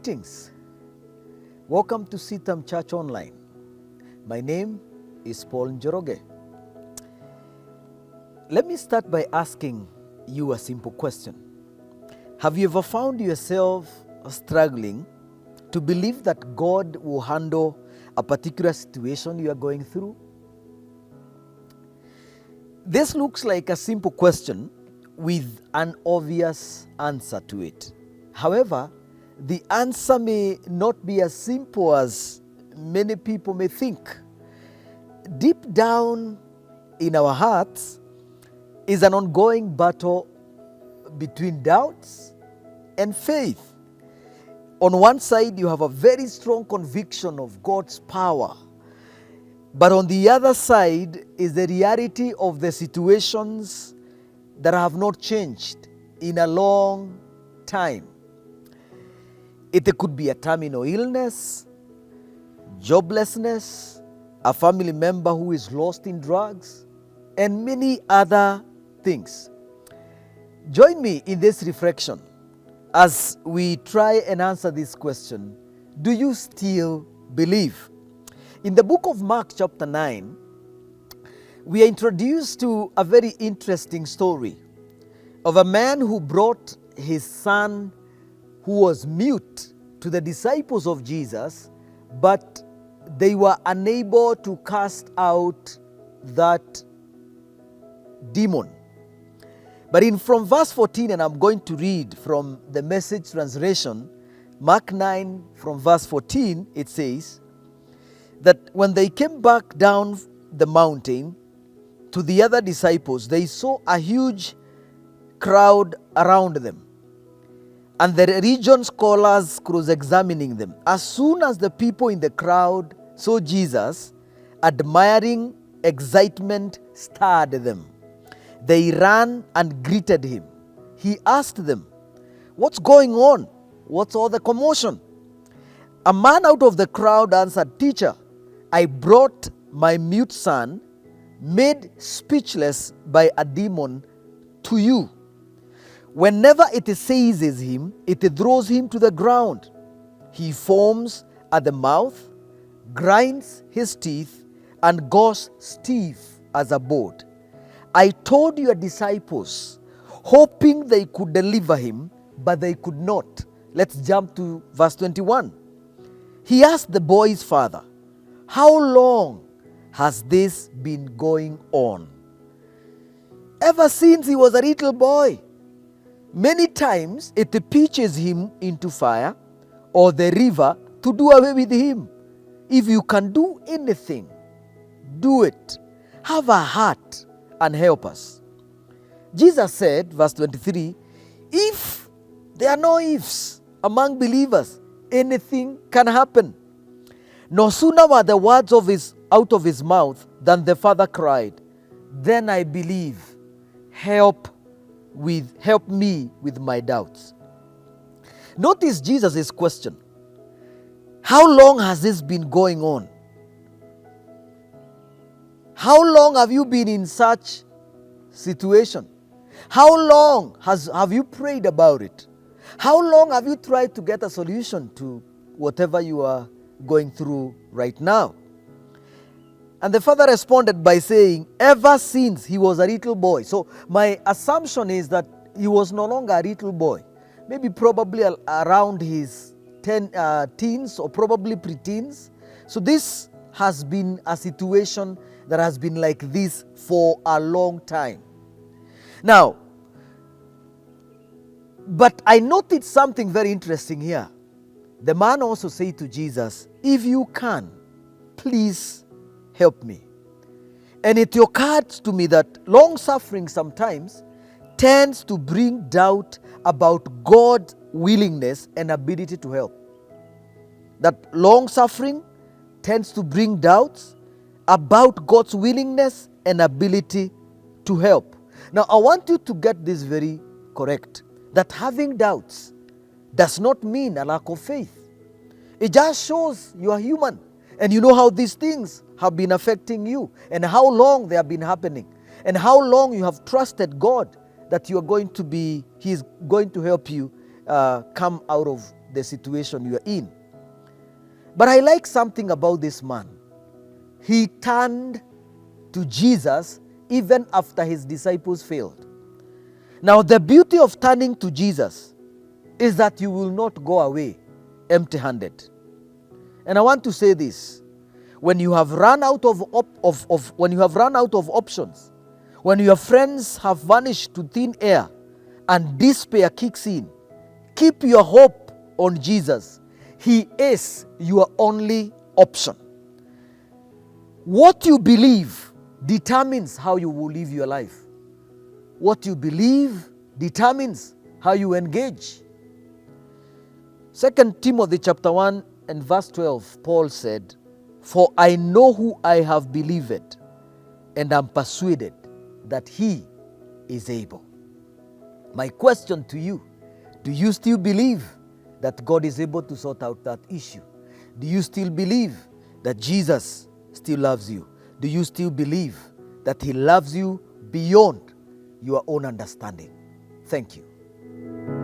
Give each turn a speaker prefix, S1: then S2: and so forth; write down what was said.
S1: Greetings. Welcome to CITAM ChurchOnline. My name is Paul Njoroge. Let me start by asking you a simple question. Have you ever found yourself struggling to believe that God will handle a particular situation you are going through? This looks like a simple question with an obvious answer to it. However, the answer may not be as simple as many people may think. Deep down in our hearts is an ongoing battle between doubts and faith. On one side, you have a very strong conviction of God's power. But on the other side is the reality of the situations that have not changed in a long time. It could be a terminal illness, joblessness, a family member who is lost in drugs, and many other things. Join me in this reflection as we try and answer this question: do you still believe? In the book of Mark chapter 9, we are introduced to a very interesting story of a man who brought his son who was mute to the disciples of Jesus, but they were unable to cast out that demon. But from verse 14, and I'm going to read from the Message translation, Mark 9 from verse 14, it says that when they came back down the mountain to the other disciples, they saw a huge crowd around them, and the religion scholars cross-examining them. As soon as the people in the crowd saw Jesus, admiring excitement stirred them. They ran and greeted him. He asked them, "What's going on? What's all the commotion?" A man out of the crowd answered, "Teacher, I brought my mute son, made speechless by a demon, to you. Whenever it seizes him, it throws him to the ground. He foams at the mouth, grinds his teeth, and goes stiff as a board. I told your disciples, hoping they could deliver him, but they could not." Let's jump to verse 21. He asked the boy's father, "How long has this been going on?" "Ever since he was a little boy. Many times it pitches him into fire or the river to do away with him. If you can do anything, do it. Have a heart and help us." Jesus said, verse 23, if there are no ifs among believers, anything can happen. No sooner were the words out of his mouth than the father cried, "Then I believe. Help me with my doubts." Notice Jesus' question. How long has this been going on? How long have you been in such situation? How long have you prayed about it? How long have you tried to get a solution to whatever you are going through right now? And the father responded by saying, ever since he was a little boy. So my assumption is that he was no longer a little boy. Maybe probably around his teens or probably preteens. So this has been a situation that has been like this for a long time. Now, but I noted something very interesting here. The man also said to Jesus, "If you can, please help me." And it occurred to me that long suffering sometimes tends to bring doubt about God's willingness and ability to help. That long suffering tends to bring doubts about God's willingness and ability to help. Now, I want you to get this very correct, that having doubts does not mean a lack of faith. It just shows you are human and you know how these things have been affecting you and how long they have been happening and how long you have trusted God that He is going to help you come out of the situation you are in. But I like something about this man. He turned to Jesus even after his disciples failed. Now, the beauty of turning to Jesus is that you will not go away empty-handed. And I want to say this: when you have run out of options, when your friends have vanished to thin air and despair kicks in, keep your hope on Jesus. He is your only option. What you believe determines how you will live your life. What you believe determines how you engage. 2 Timothy chapter 1 and verse 12, Paul said, "For I know who I have believed, and am persuaded that he is able." My question to you: do you still believe that God is able to sort out that issue? Do you still believe that Jesus still loves you? Do you still believe that he loves you beyond your own understanding? Thank you.